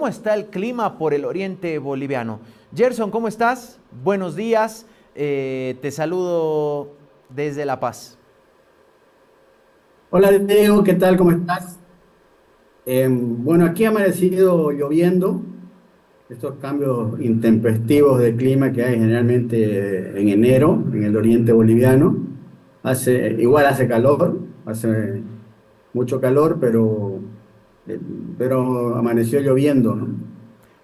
¿cómo está el clima por el oriente boliviano? Gerson, ¿cómo estás? Buenos días, te saludo desde La Paz. Hola Diego, ¿qué tal? ¿Cómo estás? Bueno, aquí ha amanecido lloviendo, estos cambios intempestivos de clima que hay generalmente en enero en el oriente boliviano. Igual hace calor, hace mucho calor, eh, pero amaneció lloviendo, ¿no?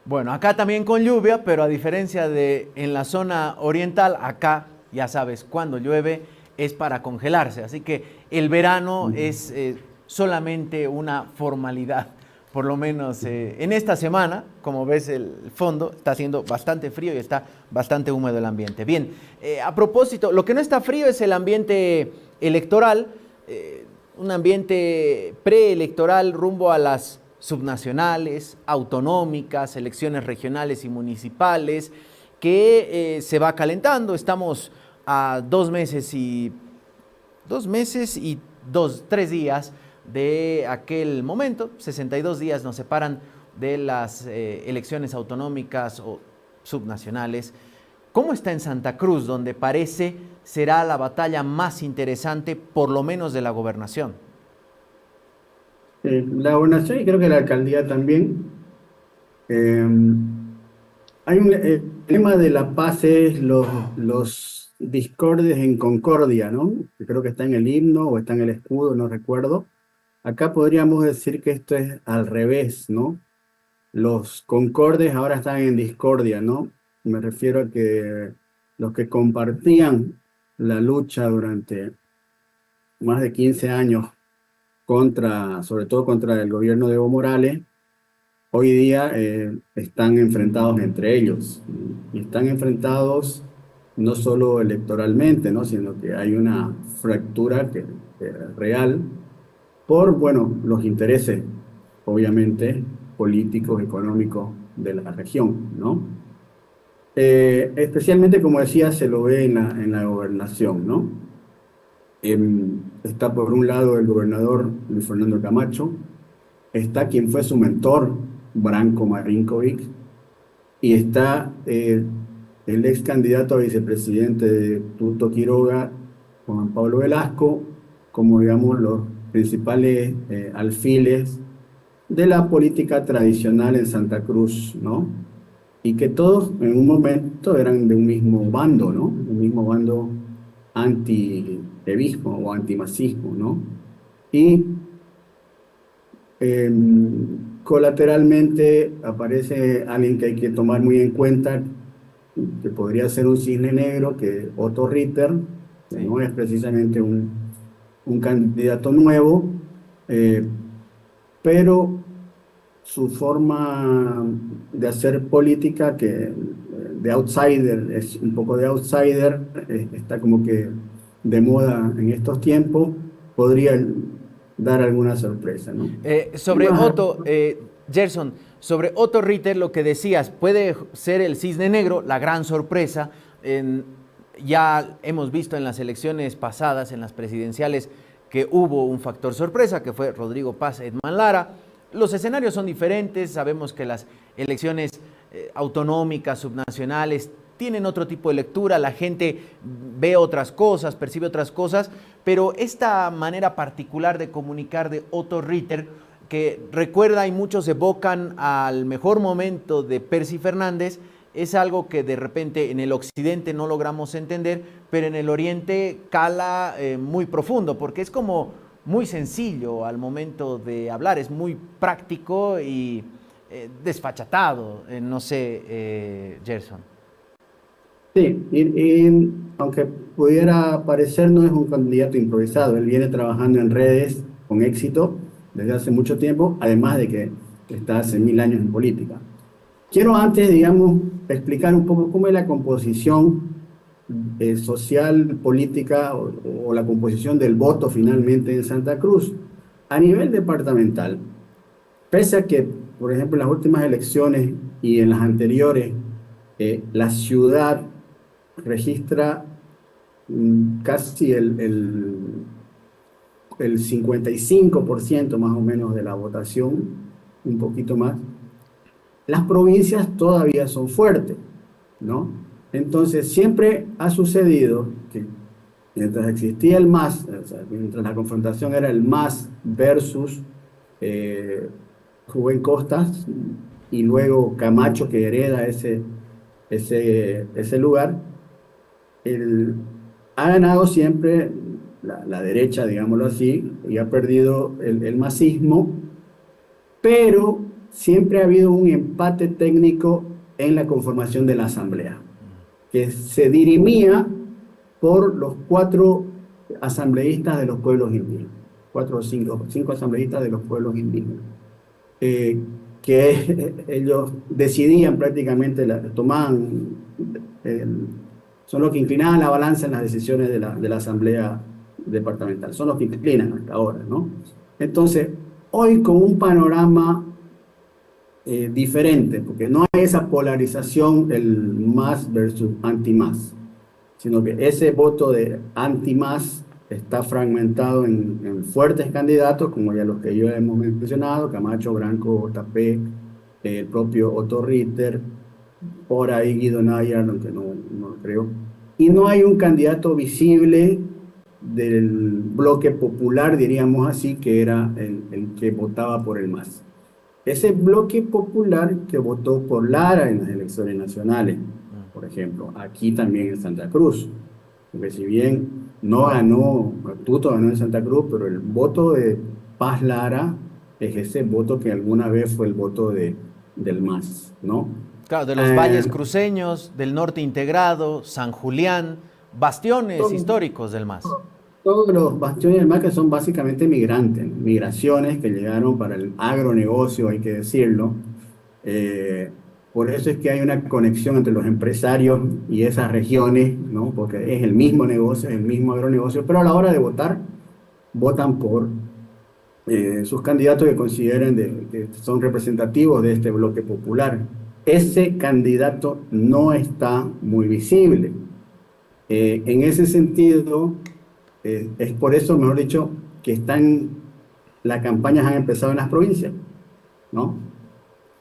Bueno, acá también con lluvia, pero a diferencia de en la zona oriental, acá ya sabes, cuando llueve es para congelarse. Así que el verano es solamente una formalidad. Por lo menos en esta semana, como ves el fondo, está haciendo bastante frío y está bastante húmedo el ambiente. Bien, a propósito, lo que no está frío es el ambiente electoral, eh, un ambiente preelectoral rumbo a las subnacionales, autonómicas, elecciones regionales y municipales, que se va calentando. Estamos a 3 días de aquel momento. 62 días nos separan de las elecciones autonómicas o subnacionales. ¿Cómo está en Santa Cruz, donde parece será la batalla más interesante, por lo menos de la gobernación? La gobernación y creo que la alcaldía también. Eh, Hay el tema de la paz es los discordes en concordia, ¿no? Que creo que está en el himno o está en el escudo, no recuerdo. Acá podríamos decir que esto es al revés, ¿no? Los concordes ahora están en discordia, ¿no? Me refiero a que los que compartían la lucha durante más de 15 años sobre todo contra el gobierno de Evo Morales, hoy día están enfrentados entre ellos. Y están enfrentados no solo electoralmente, ¿no? Sino que hay una fractura que es real por, bueno, los intereses, obviamente, políticos, económicos de la región, ¿no? Especialmente, como decía, se lo ve en la gobernación, ¿no? Está por un lado el gobernador Luis Fernando Camacho, está quien fue su mentor, Branko Marinkovic, y está el ex candidato a vicepresidente de Tuto Quiroga, Juan Pablo Velasco, como digamos los principales alfiles de la política tradicional en Santa Cruz, ¿no? Y que todos en un momento eran de un mismo bando, ¿no? Un mismo bando anti-evismo o antimasismo, ¿no? Y colateralmente aparece alguien que hay que tomar muy en cuenta, que podría ser un cisne negro, que Otto Ritter, que Sí. no es precisamente un candidato nuevo, eh, pero su forma de hacer política, de outsider, es un poco de outsider, está como que de moda en estos tiempos, podría dar alguna sorpresa, ¿no? Y Sobre más, Otto, Gerson, sobre Otto Ritter, lo que decías, puede ser el cisne negro, la gran sorpresa. En- ya hemos visto en las elecciones pasadas, en las presidenciales, que hubo un factor sorpresa, que fue Rodrigo Paz Edman Lara. Los escenarios son diferentes, sabemos que las elecciones autonómicas, subnacionales, tienen otro tipo de lectura, la gente ve otras cosas, percibe otras cosas, pero esta manera particular de comunicar de Otto Ritter, que recuerda y muchos evocan al mejor momento de Percy Fernández, es algo que de repente en el occidente no logramos entender, pero en el oriente cala muy profundo, porque es como muy sencillo al momento de hablar, es muy práctico y desfachatado, no sé, Gerson. sí, aunque pudiera parecer, no es un candidato improvisado. Él viene trabajando en redes con éxito desde hace mucho tiempo, además de que está hace 1000 años en política. Quiero antes, digamos, explicar un poco cómo es la composición social, política o la composición del voto finalmente en Santa Cruz. A nivel departamental, pese a que, por ejemplo, en las últimas elecciones y en las anteriores, la ciudad registra casi el 55% más o menos de la votación, un poquito más. las provincias todavía son fuertes, ¿no? Entonces, siempre ha sucedido que mientras existía el MAS, o sea, mientras la confrontación era el MAS versus eh, Rubén Costas y luego Camacho que hereda ese lugar, el, ha ganado siempre la derecha, digámoslo así, y ha perdido el masismo, pero siempre ha habido un empate técnico en la conformación de la asamblea, que se dirimía por los 4 asambleístas de los pueblos indígenas, 4 o 5 asambleístas de los pueblos indígenas, eh, que ellos decidían prácticamente, tomaban, son los que inclinaban la balanza en las decisiones de la asamblea departamental, son los que inclinan hasta ahora, ¿no? Entonces, hoy con un panorama diferente, porque no hay esa polarización, el más versus anti-más, sino que ese voto de anti-más está fragmentado en fuertes candidatos, como ya los que yo hemos mencionado, Camacho, Branco, Tapé, el propio Otto Ritter, por ahí Guido Nayar, aunque no lo creo, y no hay un candidato visible del bloque popular, diríamos así, que era el que votaba por el MAS. Ese bloque popular que votó por Lara en las elecciones nacionales, por ejemplo, aquí también en Santa Cruz, porque si bien no ganó, Tuto ganó en Santa Cruz, pero el voto de Paz Lara es ese voto que alguna vez fue el voto del MAS, ¿no? Claro, de los Eh, valles cruceños, del norte integrado, San Julián, bastiones todo- históricos del MAS. Todos los bastiones del MAS que son básicamente migrantes, migraciones que llegaron para el agronegocio, hay que decirlo. Eh, por eso es que hay una conexión entre los empresarios y esas regiones, ¿no? Porque es el mismo negocio, es el mismo agronegocio, pero a la hora de votar, votan por sus candidatos que consideren que son representativos de este bloque popular. Ese candidato no está muy visible. En ese sentido, es por eso, mejor dicho, que las campañas han empezado en las provincias, ¿no?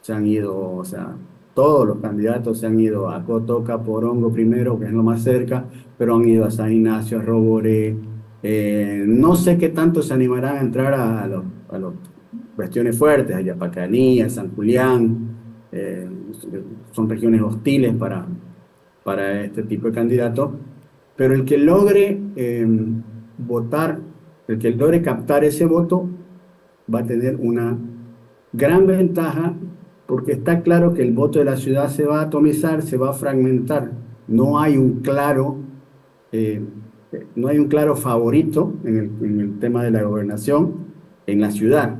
Se han ido, o sea, todos los candidatos se han ido a Cotoca, Porongo primero, que es lo más cerca, pero han ido a San Ignacio, a Roboré. No sé qué tanto se animarán a entrar a los cuestiones fuertes, a Yapacaní, a San Julián. Son regiones hostiles para este tipo de candidatos, pero el que logre votar, el que logre captar ese voto, va a tener una gran ventaja porque está claro que el voto de la ciudad se va a atomizar, se va a fragmentar. No hay un claro, eh, no hay un claro favorito en el tema de la gobernación en la ciudad,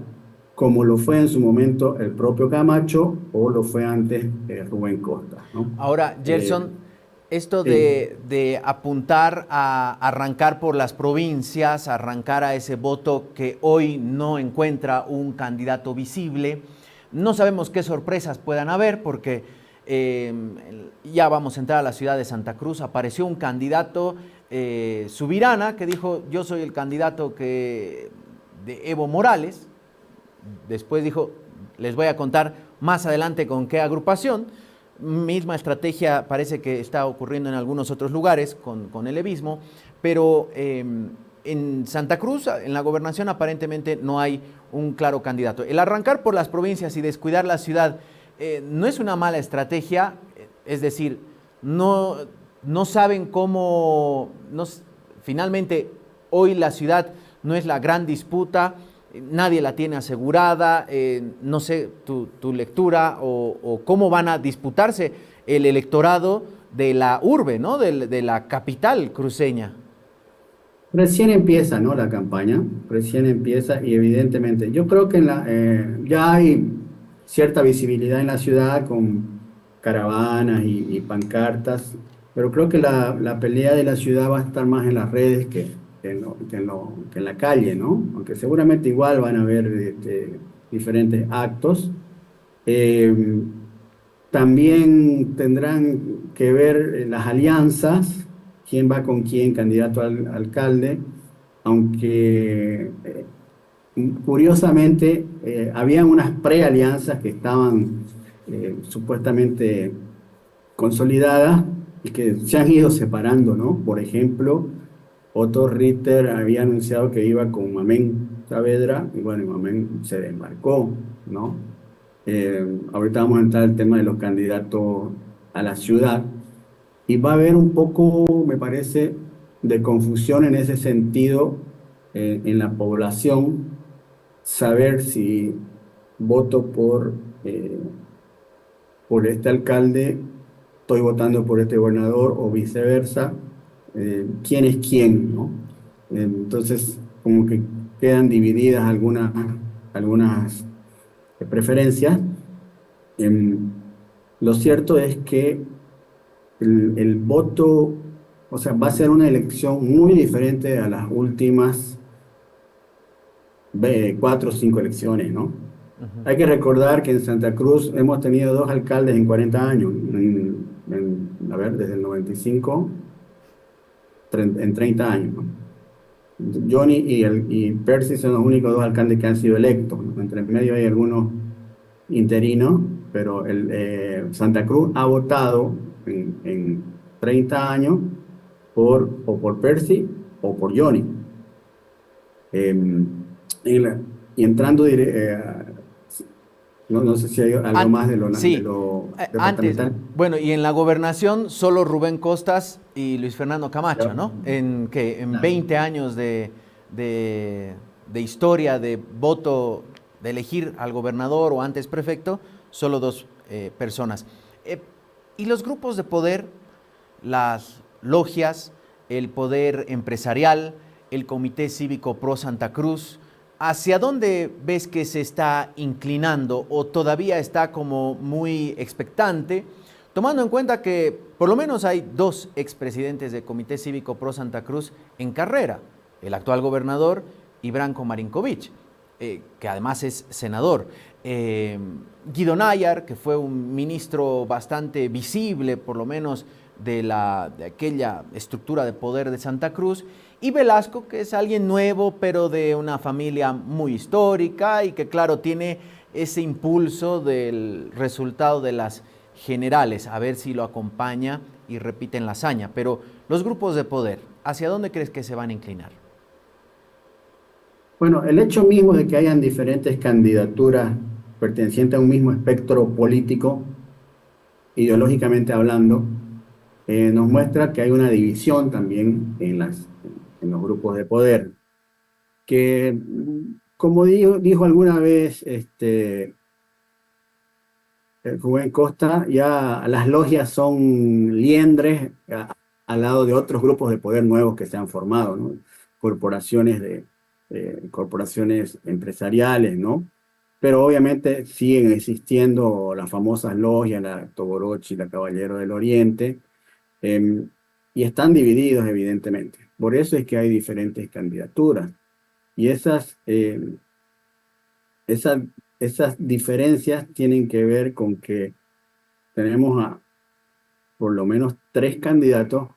como lo fue en su momento el propio Camacho o lo fue antes Rubén Costa, ¿no? Ahora, Gerson, esto Sí. de apuntar a arrancar por las provincias, arrancar a ese voto que hoy no encuentra un candidato visible, no sabemos qué sorpresas puedan haber porque eh, ya vamos a entrar a la ciudad de Santa Cruz, apareció un candidato Subirana que dijo yo soy el candidato de Evo Morales, después dijo les voy a contar más adelante con qué agrupación. Misma estrategia parece que está ocurriendo en algunos otros lugares con el evismo, pero en Santa Cruz, en la gobernación, aparentemente no hay un claro candidato. El arrancar por las provincias y descuidar la ciudad no es una mala estrategia, es decir, no saben cómo, finalmente hoy la ciudad no es la gran disputa, nadie la tiene asegurada, no sé tu lectura o cómo van a disputarse el electorado de la urbe, ¿no? De la capital cruceña. Recién empieza, ¿no? La campaña, recién empieza y evidentemente yo creo que ya hay cierta visibilidad en la ciudad con caravanas y pancartas, pero creo que la pelea de la ciudad va a estar más en las redes que en la calle, ¿no? Aunque seguramente igual van a haber diferentes actos. Eh, También tendrán que ver las alianzas, quién va con quién, candidato al alcalde, aunque curiosamente habían unas prealianzas que estaban supuestamente consolidadas y que se han ido separando, ¿no? Por ejemplo, Otto Ritter había anunciado que iba con Mamén Saavedra y bueno, Mamén se desmarcó, ¿no? Ahorita vamos a entrar al tema de los candidatos a la ciudad y va a haber un poco, me parece, de confusión en ese sentido en la población, saber si voto por este alcalde, estoy votando por este gobernador o viceversa, quién es quién, ¿no? Entonces, como que quedan divididas algunas preferencias. Lo cierto es que el voto, o sea, va a ser una elección muy diferente a las últimas 4 o 5 elecciones, ¿no? Ujú. Hay que recordar que en Santa Cruz hemos tenido 2 alcaldes en 40 años, a ver, desde el 95, en 30 años, ¿no? Johnny y Percy son los únicos 2 alcaldes que han sido electos, ¿no? Entre medio hay algunos interinos, pero Santa Cruz ha votado en 30 años o por Percy o por Johnny. Y entrando, no sé si hay algo más de Sí, lo antes, departamental. bueno, y en la gobernación solo Rubén Costas y Luis Fernando Camacho, Claro, ¿no? En claro. 20 años de, de historia, de voto, de elegir al gobernador o antes prefecto, solo dos personas. Eh, y los grupos de poder, las logias, el poder empresarial, el Comité Cívico Pro Santa Cruz, ¿hacia dónde ves que se está inclinando o todavía está como muy expectante? Tomando en cuenta que por lo menos hay dos expresidentes del Comité Cívico Pro Santa Cruz en carrera, el actual gobernador y Branko Marinkovic, que además es senador. Guido Nayar, que fue un ministro bastante visible, por lo menos de aquella estructura de poder de Santa Cruz, y Velasco, que es alguien nuevo, pero de una familia muy histórica y que, claro, tiene ese impulso del resultado de las generales, a ver si lo acompaña y repiten la hazaña. Pero los grupos de poder, ¿hacia dónde crees que se van a inclinar? Bueno, el hecho mismo de que hayan diferentes candidaturas pertenecientes a un mismo espectro político, ideológicamente hablando, nos muestra que hay una división también en los grupos de poder, que, como dijo alguna vez Rubén Costa, ya las logias son liendres al lado de otros grupos de poder nuevos que se han formado, ¿no? Corporaciones corporaciones empresariales, ¿no? Pero obviamente siguen existiendo las famosas logias, la Togorochi, la Caballero del Oriente, em, y están divididos evidentemente. Por eso es que hay diferentes candidaturas. Y esas, esas diferencias tienen que ver con que tenemos a por lo menos 3 candidatos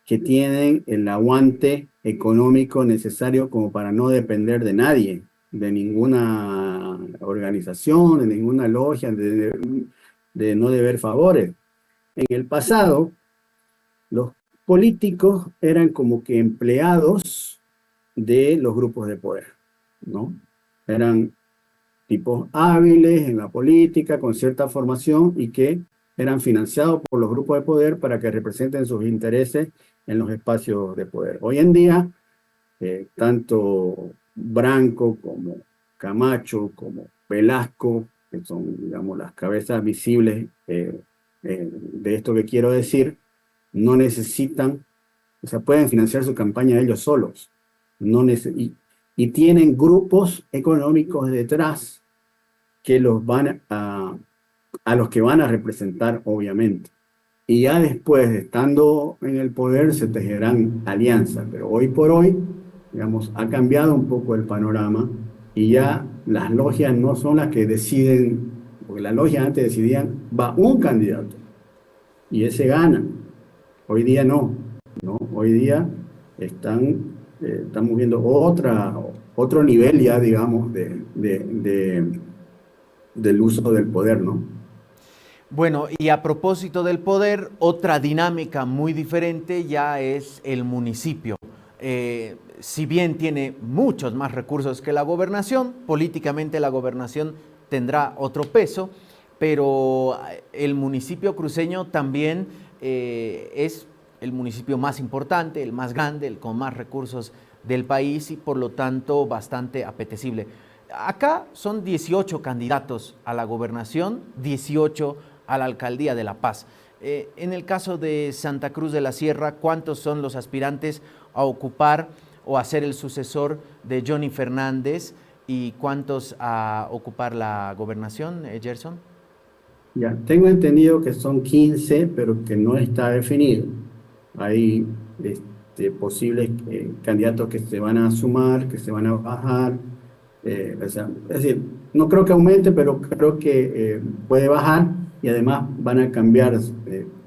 que tienen el aguante económico necesario como para no depender de nadie, de ninguna organización, de ninguna logia, de no deber favores. En el pasado, los políticos eran como que empleados de los grupos de poder, ¿no? Eran tipos hábiles en la política, con cierta formación y que eran financiados por los grupos de poder para que representen sus intereses en los espacios de poder. Hoy en día, tanto Branco como Camacho, como Velasco, que son, digamos, las cabezas visibles de esto que quiero decir, no necesitan, o sea, pueden financiar su campaña ellos solos, no y tienen grupos económicos detrás que a los que van a representar, obviamente. Y ya después, estando en el poder, se tejerán alianzas. Pero hoy por hoy, digamos, ha cambiado un poco el panorama y ya las logias no son las que deciden, porque las logias antes decidían, va un candidato y ese gana. Hoy día no, ¿no? Hoy día estamos viendo otro nivel ya, digamos, del uso del poder, ¿no? Bueno, y a propósito del poder, otra dinámica muy diferente ya es el municipio. Si bien tiene muchos más recursos que la gobernación, políticamente la gobernación tendrá otro peso, pero el municipio cruceño también es el municipio más importante, el más grande, el con más recursos del país y por lo tanto bastante apetecible. Acá son 18 candidatos a la gobernación, 18 a la alcaldía de La Paz. En el caso de Santa Cruz de la Sierra, ¿cuántos son los aspirantes a ocupar o a ser el sucesor de Johnny Fernández y cuántos a ocupar la gobernación, Gerson? Ya, tengo entendido que son 15, pero que no está definido. Hay posibles candidatos que se van a sumar, que se van a bajar. O sea, es decir, no creo que aumente, pero creo que puede bajar y además van a cambiar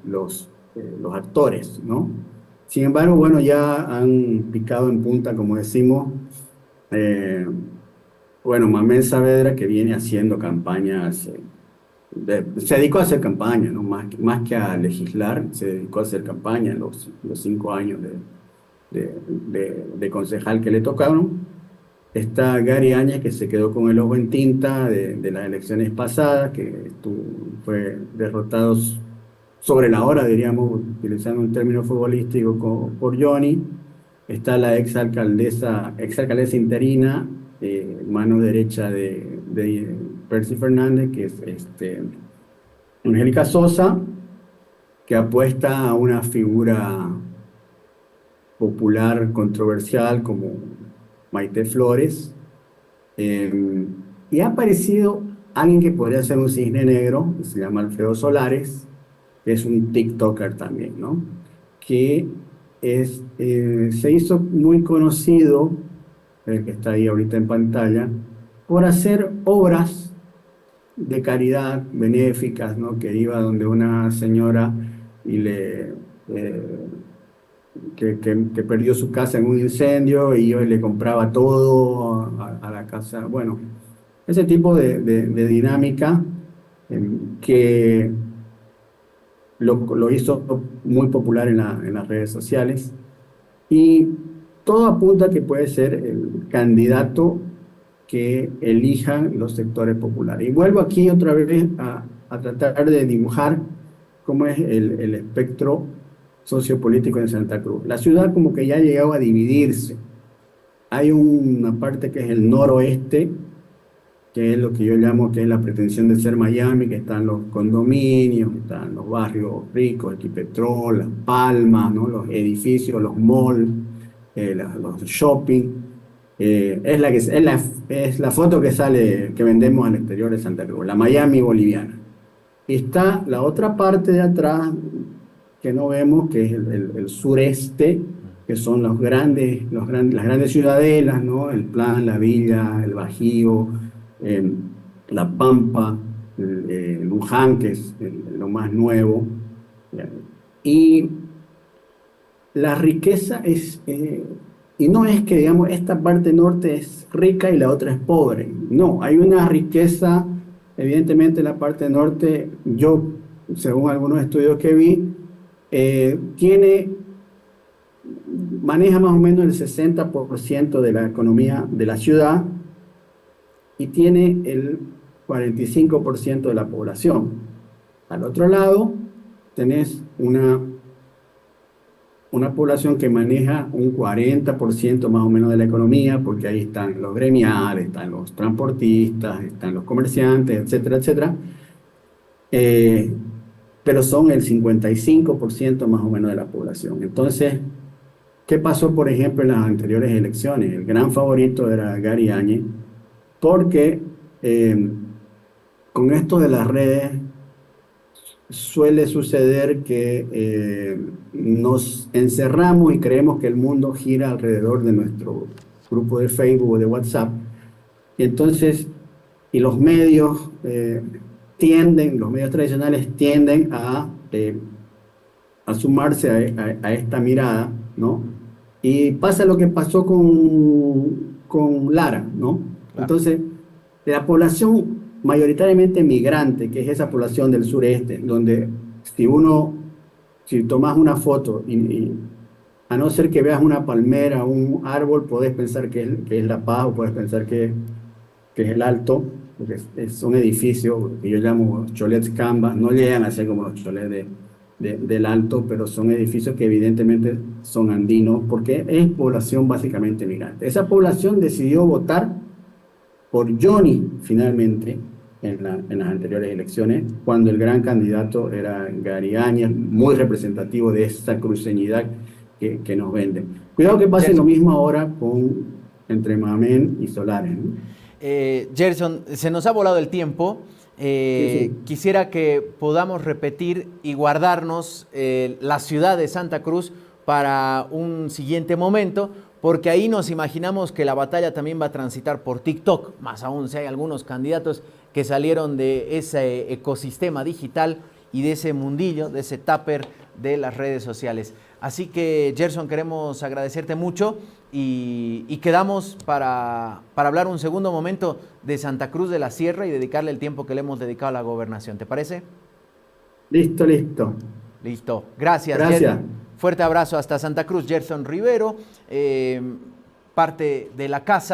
los actores, ¿no? Sin embargo, bueno, ya han picado en punta, como decimos. eh, bueno, Mamén Saavedra, que viene haciendo campañas. Se dedicó a hacer campaña, ¿no? Más que a legislar, se dedicó a hacer campaña en los 5 años de concejal que le tocaron. Está Gary Áñez, que se quedó con el ojo en tinta de las elecciones pasadas, que fue derrotado sobre la hora, diríamos, utilizando un término futbolístico, por Johnny. Está la exalcaldesa interina, mano derecha de Percy Fernández, que es Angélica Sosa, que apuesta a una figura popular controversial como Maite Flores. eh, y ha aparecido alguien que podría ser un cisne negro, que se llama Alfredo Solares, que es un TikToker también, ¿no? Que se hizo muy conocido, el que está ahí ahorita en pantalla, por hacer obras de caridad benéficas, ¿no? Que iba donde una señora y eh, que perdió su casa en un incendio y yo le compraba todo a la casa. Bueno, ese tipo de dinámica que lo hizo muy popular en las redes sociales y todo apunta a que puede ser el candidato que elijan los sectores populares. Y vuelvo aquí otra vez a tratar de dibujar cómo es el espectro sociopolítico en Santa Cruz. La ciudad como que ya ha llegado a dividirse. Hay una parte que es el noroeste, que es lo que yo llamo que es la pretensión de ser Miami, que están los condominios, están los barrios ricos, Equipetrol, Las Palmas, ¿no? Los edificios, los malls, los shopping. Es la foto que sale, que vendemos al exterior de Santa Cruz, la Miami boliviana. Está la otra parte de atrás que no vemos, que es el sureste, que son las grandes ciudadelas, ¿no? El Plan, la Villa, el Bajío, eh, La Pampa, Luján, que es lo más nuevo. Y la riqueza y no es que, digamos, esta parte norte es rica y la otra es pobre. No, hay una riqueza, evidentemente la parte norte, yo, según algunos estudios que vi, maneja más o menos el 60% de la economía de la ciudad y tiene el 45% de la población. Al otro lado, tenés una población que maneja un 40% más o menos de la economía, porque ahí están los gremiales, están los transportistas, están los comerciantes, etcétera, etcétera. Pero son el 55% más o menos de la población. Entonces, ¿qué pasó, por ejemplo, en las anteriores elecciones? El gran favorito era Gary Áñez, porque con esto de las redes suele suceder que nos encerramos y creemos que el mundo gira alrededor de nuestro grupo de Facebook o de WhatsApp. Y entonces, y los medios tradicionales tienden a sumarse a esta mirada, ¿no? Y pasa lo que pasó con Lara, ¿no? Claro. Entonces, la población mayoritariamente migrante, que es esa población del sureste, donde si tomas una foto a no ser que veas una palmera, un árbol, podés pensar que es La Paz o podés pensar que es el Alto, porque son edificios que yo llamo cholets Canvas, no llegan a ser como los cholets del Alto, pero son edificios que evidentemente son andinos, porque es población básicamente migrante. Esa población decidió votar por Johnny finalmente en las anteriores elecciones, cuando el gran candidato era Gary Áñez, muy representativo de esta cruceñidad que nos venden. Cuidado que pase lo Gerson, mismo ahora entre Mamén y Solares, ¿no? Gerson, se nos ha volado el tiempo. Sí, sí. Quisiera que podamos repetir y guardarnos la ciudad de Santa Cruz para un siguiente momento, porque ahí nos imaginamos que la batalla también va a transitar por TikTok, más aún si hay algunos candidatos que salieron de ese ecosistema digital y de ese mundillo, de ese tupper de las redes sociales. Así que, Gerson, queremos agradecerte mucho y quedamos para hablar un segundo momento de Santa Cruz de la Sierra y dedicarle el tiempo que le hemos dedicado a la gobernación. ¿Te parece? Listo, listo. Listo. Gracias. Gracias. Fuerte abrazo hasta Santa Cruz. Gerson Rivero, parte de la casa.